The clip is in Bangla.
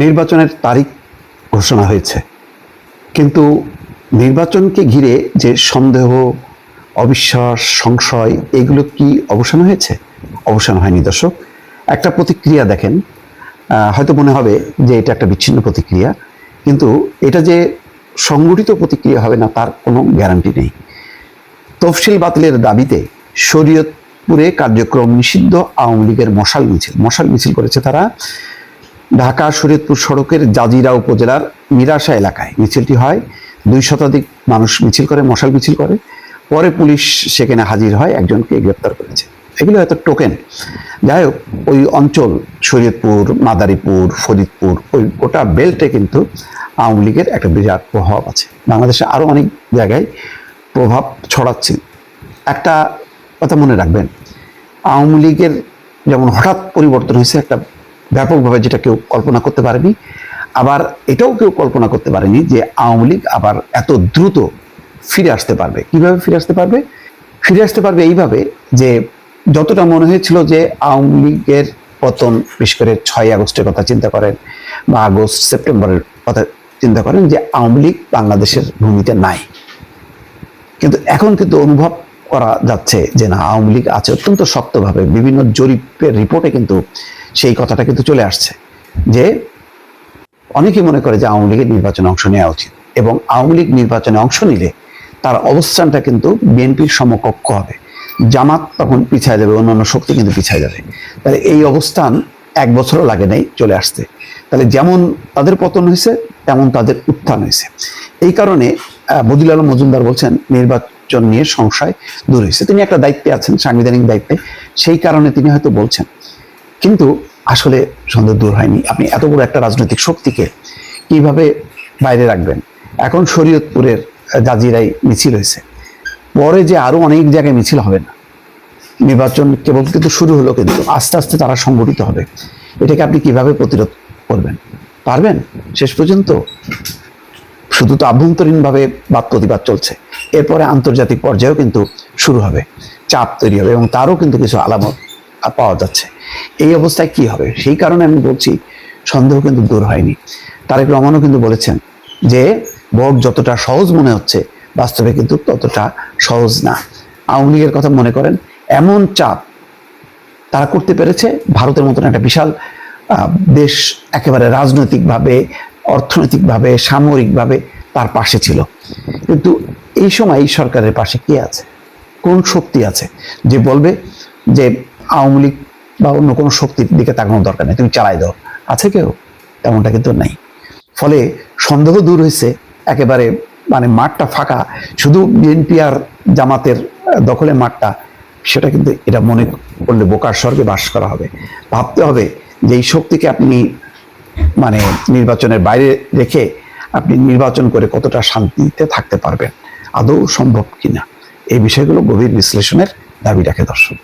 নির্বাচনের তারিখ ঘোষণা হয়েছে, কিন্তু নির্বাচনকে ঘিরে যে সন্দেহ, অবিশ্বাস, সংশয়, এগুলো কি অবসান হয়েছে? অবসান হয়নি দর্শক। একটা প্রতিক্রিয়া দেখেন, হয়তো মনে হবে যে এটা একটা বিচ্ছিন্ন প্রতিক্রিয়া, কিন্তু এটা যে সংগঠিত প্রতিক্রিয়া হবে না তার কোনো গ্যারান্টি নেই। তফসিল বাতিলের দাবিতে শরীয়তপুরে কার্যক্রম নিষিদ্ধ আওয়ামী লীগের মশাল মিছিল করেছে তারা ঢাকা শরীয়তপুর সড়কের জাজিরা উপজেলার মিরাশা এলাকায়। মিছিলটি হয়, 2 শতাধিক মানুষ মিছিল করে, মশাল মিছিল করে। পরে পুলিশ সেখানে হাজির হয়, একজনকে গ্রেপ্তার করেছে। এগুলো হয়তো টোকেন। যাই হোক, ওই অঞ্চল শরীয়তপুর, মাদারীপুর, ফরিদপুর, ওই গোটা বেল্টে কিন্তু আওয়ামী লীগের একটা বিরাট প্রভাব আছে। বাংলাদেশে আরও অনেক জায়গায় প্রভাব ছড়াচ্ছে। একটা কথা মনে রাখবেন, আওয়ামী লীগের যেমন হঠাৎ পরিবর্তন হয়েছে একটা ব্যাপকভাবে, যেটা কেউ কল্পনা করতে পারেনি, আবার এটাও কেউ কল্পনা করতে পারেনি যে আওয়ামী লীগ আবার এত দ্রুত ফিরে আসতে পারবে। কিভাবে ফিরে আসতে পারবে? ফিরে আসতে পারবে এইভাবে যে যতটা মনে হয়েছিল যে আওয়ামী লীগের পতন, বিশেষ করে 6ই আগস্টের কথা চিন্তা করেন বা আগস্ট সেপ্টেম্বরের কথা চিন্তা করেন, যে আওয়ামী লীগ বাংলাদেশের ভূমিতে নাই, কিন্তু এখন কিন্তু অনুভব করা যাচ্ছে যে না, আওয়ামী লীগ আছে অত্যন্ত শক্তভাবে। বিভিন্ন জরিপের রিপোর্টে কিন্তু সেই কথাটা কিন্তু চলে আসছে যে অনেকে মনে করে যে আওয়ামী লীগের নির্বাচনে অংশ নেওয়া উচিত, এবং আওয়ামী লীগ নির্বাচনে অংশ নিলে তার অবস্থানটা কিন্তু বিএনপির সমকক্ষ হবে। জামাত তখন পিছায় যাবে, অন্যান্য শক্তি কিন্তু পিছায় যাবে। তাহলে এই অবস্থান 1 বছরও লাগে নাই চলে আসতে। তাহলে যেমন তাদের পতন হয়েছে তেমন তাদের উত্থান হয়েছে। এই কারণে বদিউল আলম মজুমদার বলছেন নির্বাচন নিয়ে সংশয় দূর হয়েছে। তিনি একটা দায়িত্বে আছেন, সাংবিধানিক দায়িত্বে, সেই কারণে তিনি হয়তো বলছেন, কিন্তু আসলে সন্দেহ দূর হয়নি। আপনি এত বড় একটা রাজনৈতিক শক্তিকে কিভাবে বাইরে রাখবেন? এখন শরীয়তপুরের জাজিরায় মিছিল হয়েছে, পরে যে আরো অনেক জায়গায় মিছিল হবে না। নির্বাচন কেবল কিন্তু শুরু হলো, কিন্তু আস্তে আস্তে তারা সংগঠিত হবে। এটাকে আপনি কিভাবে প্রতিরোধ করবেন? পারবেন? শেষ পর্যন্ত শুধু তো আভ্যন্তরীণভাবে বাদ প্রতিবাদ চলছে, এরপরে আন্তর্জাতিক পর্যায়েও কিন্তু শুরু হবে, চাপ তৈরি হবে, এবং তারও কিন্তু কিছু আলামত পাওয়া যাচ্ছে। এই অবস্থায় কি হবে? সেই কারণে আমি বলছি সন্দেহ কিন্তু দূর হয়নি। তারেক রহমানও কিন্তু বলেছেন যে ভোট যতটা সহজ মনে হচ্ছে, বাস্তবে কিন্তু ততটা সহজ না। আওয়ামী লীগের কথা মনে করেন, এমন চাপ তারা করতে পেরেছে, ভারতের মতন একটা বিশাল দেশ একেবারে রাজনৈতিকভাবে, অর্থনৈতিকভাবে, সামরিকভাবে তার পাশে ছিল। কিন্তু এই সময় এই সরকারের পাশে কে আছে? কোন শক্তি আছে যে বলবে যে আওয়ামী লীগ বা অন্য কোনো শক্তির দিকে তাকানোর দরকার নেই, তুমি চালাই দাও? আছে কেউ? তেমনটা কিন্তু নাই। ফলে সন্দেহ দূর হয়েছে একেবারে, মানে মাঠটা ফাঁকা, শুধু বিএনপি আর জামাতের দখলে মাঠটা, সেটা কিন্তু এটা মনে করলে বোকার স্বর্গে বাস করা হবে। ভাবতে হবে যে এই শক্তিকে আপনি মানে নির্বাচনের বাইরে রেখে আপনি নির্বাচন করে কতটা শান্তিতে থাকতে পারবেন, আদৌ সম্ভব কিনা, এই বিষয়গুলো গভীর বিশ্লেষণের দাবি রাখে দর্শক।